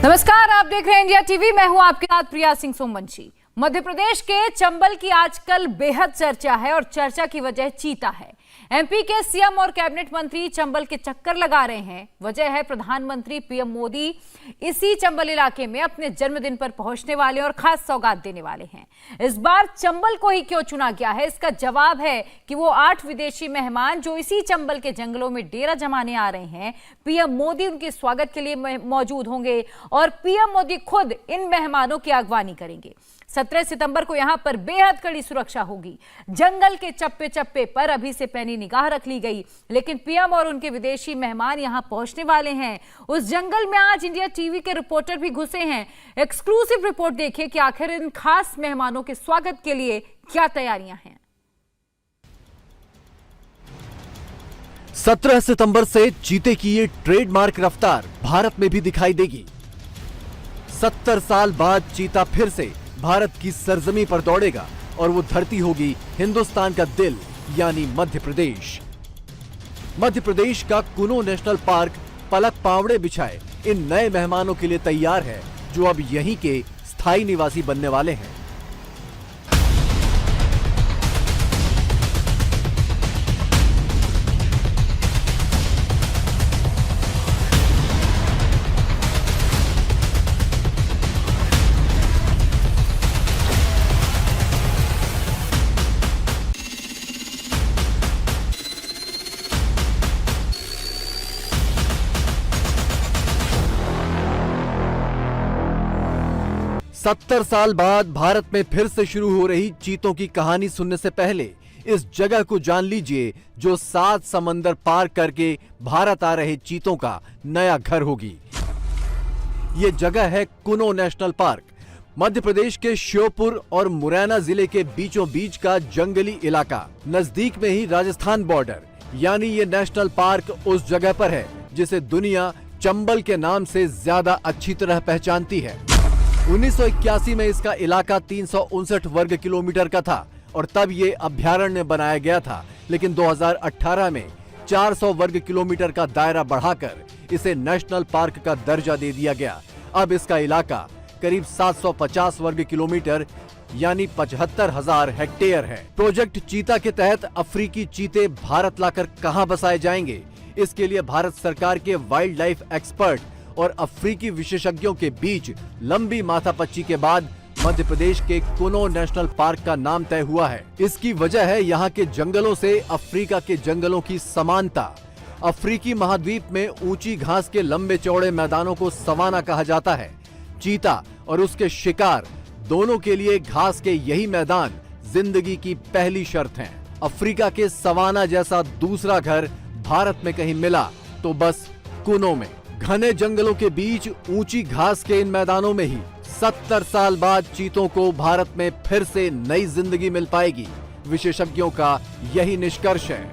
नमस्कार, आप देख रहे हैं इंडिया टीवी। मैं हूं आपके साथ प्रिया सिंह सोमवंशी। मध्य प्रदेश के चंबल की आजकल बेहद चर्चा है और चर्चा की वजह चीता है। एमपी के सीएम और कैबिनेट मंत्री चंबल के चक्कर लगा रहे हैं। वजह है प्रधानमंत्री पीएम मोदी इसी चंबल इलाके में अपने जन्मदिन पर पहुंचने वाले और खास सौगात देने वाले हैं। इस बार चंबल को ही क्यों चुना गया है, इसका जवाब है कि वो 8 विदेशी मेहमान जो इसी चंबल के जंगलों में डेरा जमाने आ रहे हैं, पीएम मोदी उनके स्वागत के लिए मौजूद होंगे और पीएम मोदी खुद इन मेहमानों की अगवानी करेंगे। 17 सितंबर को यहां पर बेहद कड़ी सुरक्षा होगी। जंगल के चप्पे चप्पे पर अभी से पैनी निगाह रख ली गई, लेकिन पीएम और उनके विदेशी मेहमान यहां पहुंचने वाले हैं। उस जंगल में आज इंडिया टीवी के रिपोर्टर भी घुसे हैं। एक्सक्लूसिव रिपोर्ट देखिए कि आखिर इन खास मेहमानों के स्वागत के लिए क्या तैयारियां हैं। 17 सितंबर से चीते की ये ट्रेडमार्क रफ्तार भारत में भी दिखाई देगी। 70 साल बाद चीता फिर से भारत की सरजमी पर दौड़ेगा और वो धरती होगी हिंदुस्तान का दिल यानी मध्य प्रदेश। मध्य प्रदेश का कुनो नेशनल पार्क पलक पावड़े बिछाए इन नए मेहमानों के लिए तैयार है, जो अब यहीं के स्थायी निवासी बनने वाले हैं। सत्तर साल बाद भारत में फिर से शुरू हो रही चीतों की कहानी सुनने से पहले इस जगह को जान लीजिए, जो 7 समंदर पार करके भारत आ रहे चीतों का नया घर होगी। ये जगह है कुनो नेशनल पार्क। मध्य प्रदेश के श्योपुर और मुरैना जिले के बीचों बीच का जंगली इलाका, नजदीक में ही राजस्थान बॉर्डर। यानी ये नेशनल पार्क उस जगह पर है जिसे दुनिया चंबल के नाम से ज्यादा अच्छी तरह पहचानती है। 1981 में इसका इलाका 359 वर्ग किलोमीटर का था और तब ये अभ्यारण्य बनाया गया था, लेकिन 2018 में 400 वर्ग किलोमीटर का दायरा बढ़ाकर इसे नेशनल पार्क का दर्जा दे दिया गया। अब इसका इलाका करीब 750 वर्ग किलोमीटर यानी 75,000 हेक्टेयर है। प्रोजेक्ट चीता के तहत अफ्रीकी चीते भारत लाकर कहां बसाए जाएंगे, इसके लिए भारत सरकार के वाइल्ड लाइफ एक्सपर्ट और अफ्रीकी विशेषज्ञों के बीच लंबी माथापच्ची के बाद मध्य प्रदेश के कुनो नेशनल पार्क का नाम तय हुआ है। इसकी वजह है यहाँ के जंगलों से अफ्रीका के जंगलों की समानता। अफ्रीकी महाद्वीप में ऊंची घास के लंबे चौड़े मैदानों को सवाना कहा जाता है। चीता और उसके शिकार दोनों के लिए घास के यही मैदान जिंदगी की पहली शर्त हैं। अफ्रीका के सवाना जैसा दूसरा घर भारत में कहीं मिला तो बस कुनो में। घने जंगलों के बीच ऊंची घास के इन मैदानों में ही 70 साल बाद चीतों को भारत में फिर से नई जिंदगी मिल पाएगी। विशेषज्ञों का यही निष्कर्ष है।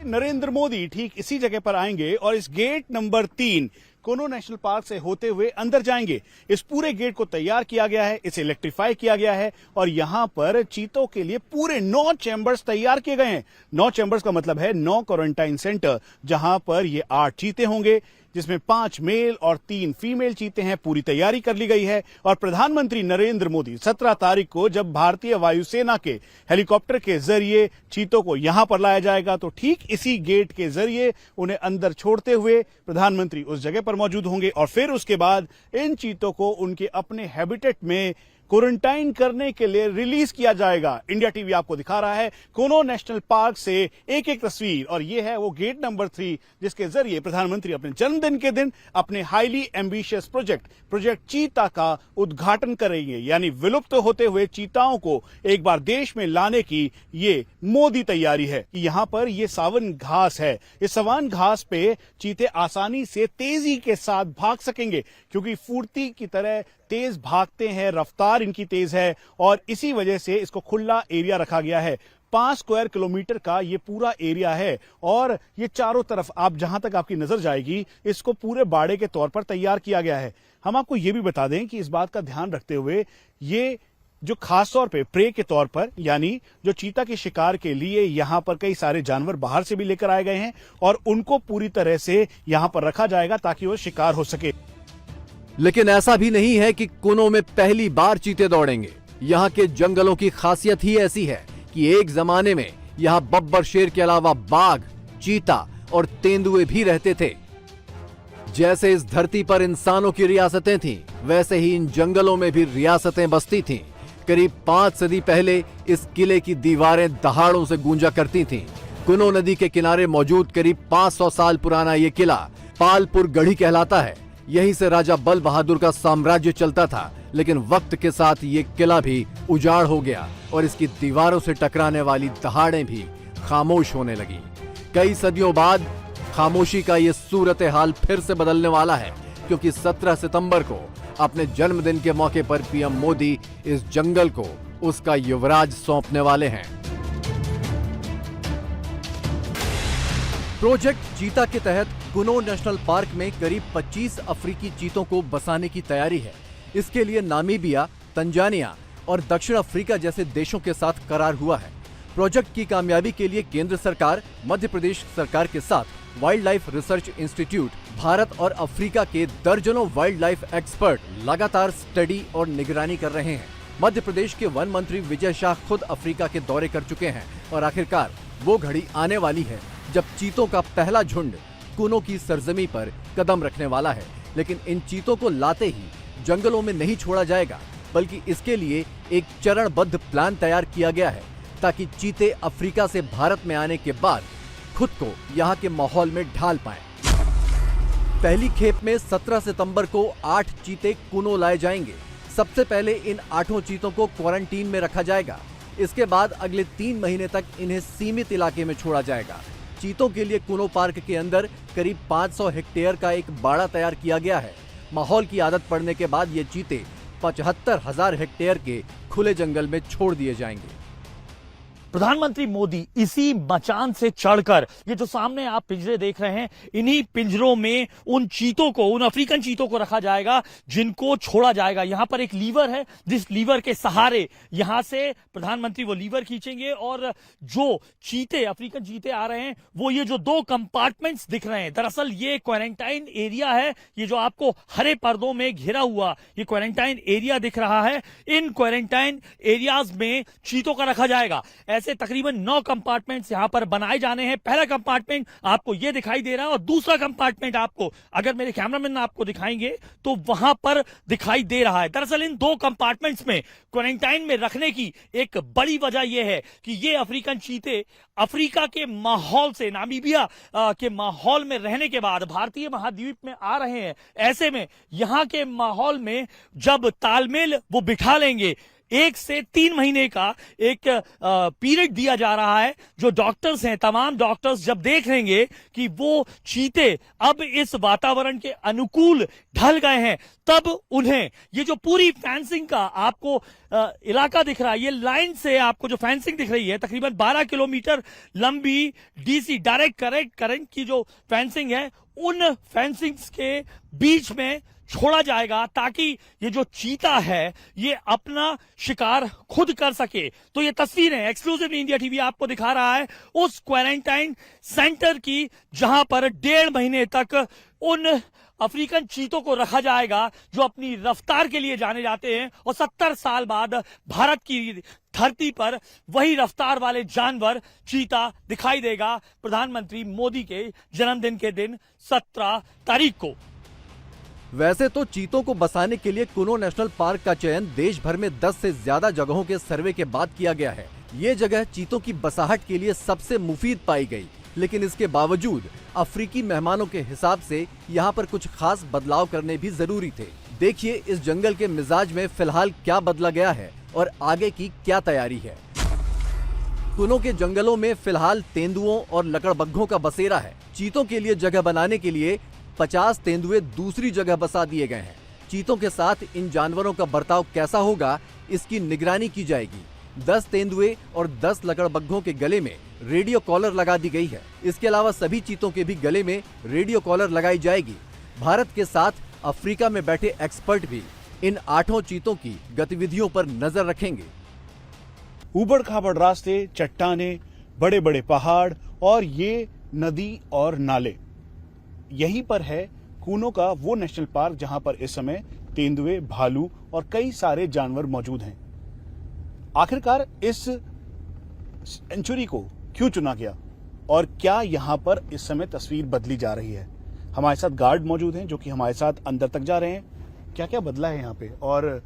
नरेंद्र मोदी ठीक इसी जगह पर आएंगे और इस गेट नंबर 3 कुनो नेशनल पार्क से होते हुए अंदर जाएंगे। इस पूरे गेट को तैयार किया गया है, इसे इलेक्ट्रीफाई किया गया है और यहां पर चीतों के लिए पूरे 9 चैम्बर्स तैयार किए गए हैं। 9 चैम्बर्स का मतलब है 9 क्वारंटाइन सेंटर, जहां पर ये 8 चीते होंगे, जिसमें 5 मेल और 3 फीमेल चीते हैं। पूरी तैयारी कर ली गई है और प्रधानमंत्री नरेंद्र मोदी 17 तारीख को जब भारतीय वायुसेना के हेलीकॉप्टर के जरिए चीतों को यहां पर लाया जाएगा, तो ठीक इसी गेट के जरिए उन्हें अंदर छोड़ते हुए प्रधानमंत्री उस जगह पर मौजूद होंगे और फिर उसके बाद इन चीतों को उनके अपने हैबिटेट में क्वारंटाइन करने के लिए रिलीज किया जाएगा। इंडिया टीवी आपको दिखा रहा है कुनो नेशनल पार्क से एक एक तस्वीर और यह है वो गेट नंबर 3 जिसके जरिए प्रधानमंत्री अपने जन्मदिन के दिन अपने हाईली एम्बिशियस प्रोजेक्ट चीता का उद्घाटन करेंगे। यानी विलुप्त होते हुए चीताओं को एक बार देश में लाने की ये मोदी तैयारी है। यहाँ पर ये सावन घास है। इस सावन घास पे चीते आसानी से तेजी के साथ भाग सकेंगे, क्योंकि फुर्ती की तरह तेज भागते हैं, रफ्तार इनकी तेज है और इसी वजह से इसको खुला एरिया रखा गया है। 5 स्क्वायर किलोमीटर का ये पूरा एरिया है और ये चारों तरफ आप जहां तक आपकी नजर जाएगी इसको पूरे बाड़े के तौर पर तैयार किया गया है। हम आपको ये भी बता दें कि इस बात का ध्यान रखते हुए ये जो खास तौर पे प्रे के तौर पर, यानी जो चीता के शिकार के लिए यहां पर कई सारे जानवर बाहर से भी लेकर आए गए हैं और उनको पूरी तरह से यहां पर रखा जाएगा ताकि वो शिकार हो सके। लेकिन ऐसा भी नहीं है कि कुनो में पहली बार चीते दौड़ेंगे। यहाँ के जंगलों की खासियत ही ऐसी है कि एक जमाने में यहाँ बब्बर शेर के अलावा बाघ, चीता और तेंदुए भी रहते थे। जैसे इस धरती पर इंसानों की रियासतें थीं, वैसे ही इन जंगलों में भी रियासतें बसती थीं। करीब 5 सदी पहले इस किले की दीवारें दहाड़ों से गूंजा करती थीं। कुनो नदी के किनारे मौजूद करीब 500 साल पुराना ये किला पालपुर गढ़ी कहलाता है। यहीं से राजा बल बहादुर का साम्राज्य चलता था, लेकिन वक्त के साथ ये किला भी उजाड़ हो गया और इसकी दीवारों से टकराने वाली दहाड़ें भी खामोश होने लगी। कई सदियों बाद खामोशी का ये सूरत हाल फिर से बदलने वाला है, क्योंकि 17 सितंबर को अपने जन्मदिन के मौके पर पीएम मोदी इस जंगल को उसका युवराज सौंपने वाले हैं। प्रोजेक्ट चीता के तहत कुनो नेशनल पार्क में करीब 25 अफ्रीकी चीतों को बसाने की तैयारी है। इसके लिए नामीबिया, तंजानिया और दक्षिण अफ्रीका जैसे देशों के साथ करार हुआ है। प्रोजेक्ट की कामयाबी के लिए केंद्र सरकार, मध्य प्रदेश सरकार के साथ wild life research institute, Bharat और अफ्रीका के दर्जनों वाइल्ड लाइफ एक्सपर्ट लगातार स्टडी और निगरानी कर रहे हैं। मध्य प्रदेश के वन मंत्री विजय शाह खुद अफ्रीका के दौरे कर चुके हैं और आखिरकार वो घड़ी आने वाली है जब चीतों का पहला झुंड कुनो की सरजमी पर कदम रखने वाला है। लेकिन इन चीतों को लाते ही जंगलों में नहीं छोड़ा जाएगा, बल्कि इसके लिए एक चरणबद्ध प्लान तैयार किया गया है ताकि चीते अफ्रीका से भारत में आने के बाद खुद को यहाँ के माहौल में ढाल पाएं। पहली खेप में 17 सितंबर को 8 चीते कुनो लाए जाएंगे। सबसे पहले इन 8 चीतों को क्वारंटीन में रखा जाएगा। इसके बाद अगले 3 महीने तक इन्हें सीमित इलाके में छोड़ा जाएगा। चीतों के लिए कुनो पार्क के अंदर करीब 500 हेक्टेयर का एक बाड़ा तैयार किया गया है। माहौल की आदत पड़ने के बाद ये चीते 75,000 हेक्टेयर के खुले जंगल में छोड़ दिए जाएंगे। प्रधानमंत्री मोदी इसी मचान से चढ़कर, ये जो सामने आप पिंजरे देख रहे हैं, इन्हीं पिंजरों में उन चीतों को, उन अफ्रीकन चीतों को रखा जाएगा जिनको छोड़ा जाएगा। यहां पर एक लीवर है, जिस लीवर के सहारे यहां से प्रधानमंत्री वो लीवर खींचेंगे और जो चीते, अफ्रीकन चीते आ रहे हैं, वो ये जो 2 कंपार्टमेंट्स दिख रहे हैं, दरअसल ये क्वारंटाइन एरिया है। ये जो आपको हरे पर्दों में घिरा हुआ ये क्वारंटाइन एरिया दिख रहा है, इन क्वारंटाइन एरियाज में चीतों का रखा जाएगा। ऐसे तकरीबन 9 कंपार्टमेंट्स यहां पर बनाए जाने हैं। पहला कंपार्टमेंट आपको यह दिखाई दे रहा है और दूसरा कंपार्टमेंट आपको, अगर मेरे कैमरामैन आपको दिखाएंगे तो वहां पर दिखाई दे रहा है। दरअसल इन 2 कंपार्टमेंट्स में क्वारंटाइन में रखने की एक बड़ी वजह यह है कि ये अफ्रीकन चीते अफ्रीका के माहौल से, नामीबिया के माहौल में रहने के बाद भारतीय महाद्वीप में आ रहे हैं। ऐसे में यहां के माहौल में जब तालमेल वो बिठा लेंगे, 1 से 3 महीने का एक पीरियड दिया जा रहा है। जो डॉक्टर्स हैं, तमाम डॉक्टर्स जब देख लेंगे कि वो चीते अब इस वातावरण के अनुकूल ढल गए हैं, तब उन्हें ये जो पूरी फेंसिंग का आपको इलाका दिख रहा है, ये लाइन से आपको जो फेंसिंग दिख रही है, तकरीबन 12 किलोमीटर लंबी डीसी, डायरेक्ट करंट की जो फेंसिंग है, उन फेंसिंग्स के बीच में छोड़ा जाएगा ताकि ये जो चीता है ये अपना शिकार खुद कर सके। तो ये तस्वीरें एक्सक्लूसिव इंडिया टीवी आपको दिखा रहा है उस क्वारंटाइन सेंटर की, जहां पर 1.5 महीने तक उन अफ्रीकन चीतों को रखा जाएगा जो अपनी रफ्तार के लिए जाने जाते हैं। और 70 साल बाद भारत की धरती पर वही रफ्तार वाले जानवर चीता दिखाई देगा प्रधानमंत्री मोदी के जन्मदिन के दिन 17 तारीख को। वैसे तो चीतों को बसाने के लिए कुनो नेशनल पार्क का चयन देश भर में 10 से ज्यादा जगहों के सर्वे के बाद किया गया है। ये जगह चीतों की बसाहट के लिए सबसे मुफीद पाई गई, लेकिन इसके बावजूद अफ्रीकी मेहमानों के हिसाब से यहाँ पर कुछ खास बदलाव करने भी जरूरी थे। देखिए इस जंगल के मिजाज में फिलहाल क्या बदला गया है और आगे की क्या तैयारी है। कुनो के जंगलों में फिलहाल तेंदुओं और लकड़बग्घों का बसेरा है। चीतों के लिए जगह बनाने के लिए 50 तेंदुए दूसरी जगह बसा दिए गए हैं। चीतों के साथ इन जानवरों का बर्ताव कैसा होगा, इसकी निगरानी की जाएगी। 10 तेंदुए और 10 लकड़बग्घों के गले में रेडियो कॉलर लगा दी गई है। इसके अलावा सभी चीतों के भी गले में रेडियो कॉलर लगाई जाएगी। भारत के साथ अफ्रीका में बैठे एक्सपर्ट भी इन 8 चीतों की गतिविधियों पर नजर रखेंगे। ऊबड़ खाबड़ रास्ते, चट्टाने, बड़े बड़े पहाड़ और ये नदी और नाले, यहीं पर है कूनो का वो नेशनल पार्क जहां पर इस समय तेंदुए, भालू और कई सारे जानवर मौजूद हैं। आखिरकार इस सेंचुरी को क्यों चुना गया और क्या यहां पर इस समय तस्वीर बदली जा रही है? हमारे साथ गार्ड मौजूद हैं जो कि हमारे साथ अंदर तक जा रहे हैं। क्या क्या बदला है यहाँ पे और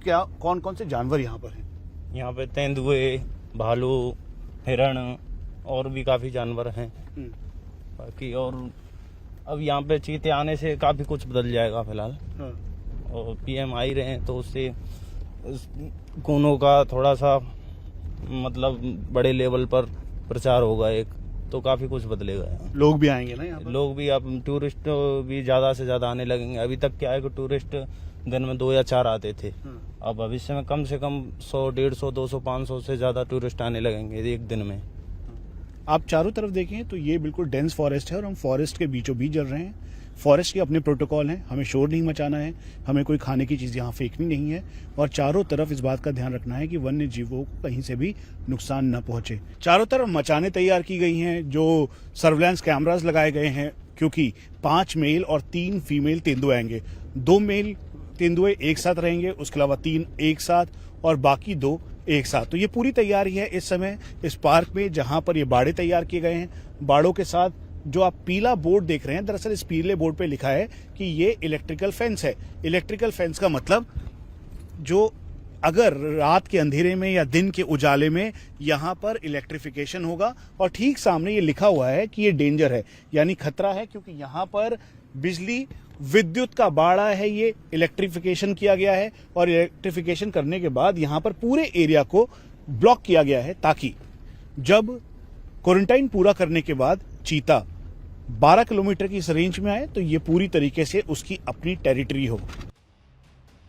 क्या कौन कौन से जानवर यहाँ पर हैं? यहाँ पे तेंदुए, भालू, हिरण और भी काफी जानवर हैं बाकी। और अब यहाँ पे चीते आने से काफी कुछ बदल जाएगा फिलहाल। और पीएम आ ही रहे हैं तो उससे कूनो का थोड़ा सा मतलब बड़े लेवल पर प्रचार होगा एक, तो काफी कुछ बदलेगा यहाँ। लोग भी आएंगे ना यहाँ पर? लोग भी, अब टूरिस्ट भी ज्यादा से ज्यादा आने लगेंगे। अभी तक क्या है कि टूरिस्ट दिन में 2 या 4 आते थे, अब भविष्य में कम से कम 100, 150, 200, 500 से ज्यादा टूरिस्ट आने लगेंगे एक दिन में। आप चारों तरफ देखें तो ये बिल्कुल डेंस फॉरेस्ट है और हम फॉरेस्ट के बीचों बीच चल रहे हैं। फॉरेस्ट के अपने प्रोटोकॉल हैं, हमें शोर नहीं मचाना है, हमें कोई खाने की चीज़ यहाँ फेंकनी नहीं है और चारों तरफ इस बात का ध्यान रखना है कि वन्य जीवों को कहीं से भी नुकसान न पहुंचे। चारों तरफ मचाने तैयार की गई हैं, जो सर्विलांस कैमरास लगाए गए हैं, क्योंकि 5 मेल और 3 फीमेल तेंदुए आएंगे। 2 मेल तेंदुए एक साथ रहेंगे, उसके अलावा 3 एक साथ और बाकी 2 एक साथ। तो ये पूरी तैयारी है इस समय इस पार्क में, जहां पर ये बाड़े तैयार किए गए हैं। बाड़ों के साथ जो आप पीला बोर्ड देख रहे हैं, दरअसल इस पीले बोर्ड पे लिखा है कि ये इलेक्ट्रिकल फेंस है। इलेक्ट्रिकल फेंस का मतलब जो अगर रात के अंधेरे में या दिन के उजाले में यहाँ पर इलेक्ट्रिफिकेशन होगा, और ठीक सामने ये लिखा हुआ है कि ये डेंजर है, यानी खतरा है, क्योंकि यहाँ पर बिजली विद्युत का बाड़ा है। ये इलेक्ट्रिफिकेशन किया गया है और इलेक्ट्रिफिकेशन करने के बाद यहाँ पर पूरे एरिया को ब्लॉक किया गया है, ताकि जब क्वारंटाइन पूरा करने के बाद चीता 12 किलोमीटर की इस रेंज में आए तो ये पूरी तरीके से उसकी अपनी टेरिटरी हो।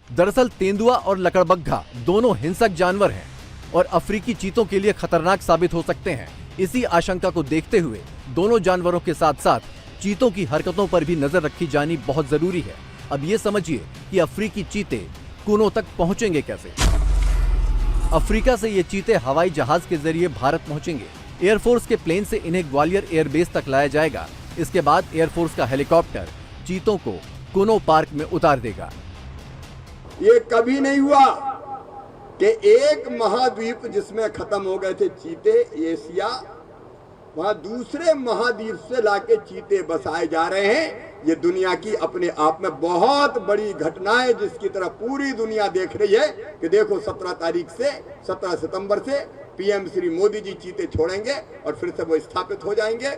दरअसल तेंदुआ और लकड़बग्घा दोनों हिंसक जानवर हैं और अफ्रीकी चीतों के लिए खतरनाक साबित हो सकते हैं। इसी आशंका को देखते हुए दोनों जानवरों के साथ साथ चीतों की हरकतों पर भी नजर रखी जानी बहुत जरूरी है। अब ये समझिए कि अफ्रीकी चीते कूनो तक पहुंचेंगे कैसे। अफ्रीका से ये चीते हवाई जहाज के जरिए भारत पहुंचेंगे। एयरफोर्स के प्लेन से इन्हें ग्वालियर एयरबेस तक लाया जाएगा। इसके बाद एयरफोर्स का हेलीकॉप्टर चीतों को कूनो पार्क में उतार देगा। ये कभी नहीं हुआ कि एक महाद्वीप जिसमें खत्म हो गए थे चीते, एशिया, वहां दूसरे महाद्वीप से लाके चीते बसाए जा रहे हैं। ये दुनिया की अपने आप में बहुत बड़ी घटना है, जिसकी तरफ पूरी दुनिया देख रही है कि देखो 17 सितंबर से पीएम श्री मोदी जी चीते छोड़ेंगे और फिर से वो स्थापित हो जाएंगे।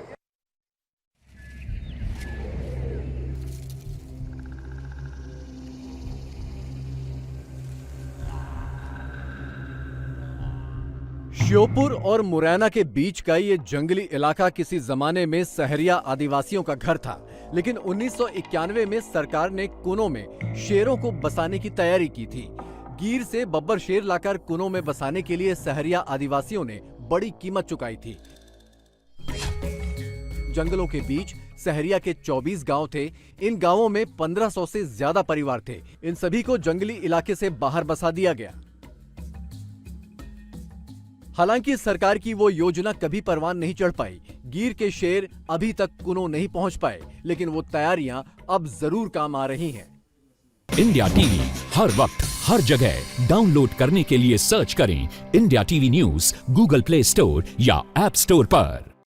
श्योपुर और मुरैना के बीच का ये जंगली इलाका किसी जमाने में सहरिया आदिवासियों का घर था, लेकिन 1991 में सरकार ने कूनो में शेरों को बसाने की तैयारी की थी। गिर से बब्बर शेर लाकर कूनो में बसाने के लिए सहरिया आदिवासियों ने बड़ी कीमत चुकाई थी। जंगलों के बीच सहरिया के 24 गांव थे। इन गांवों में 1500 से ज्यादा परिवार थे। इन सभी को जंगली इलाके से बाहर बसा दिया गया। हालांकि सरकार की वो योजना कभी परवान नहीं चढ़ पाई। गिर के शेर अभी तक कूनो नहीं पहुंच पाए, लेकिन वो तैयारियां अब जरूर काम आ रही हैं। इंडिया टीवी हर वक्त हर जगह डाउनलोड करने के लिए सर्च करें India TV news Google play store या ऐप स्टोर पर।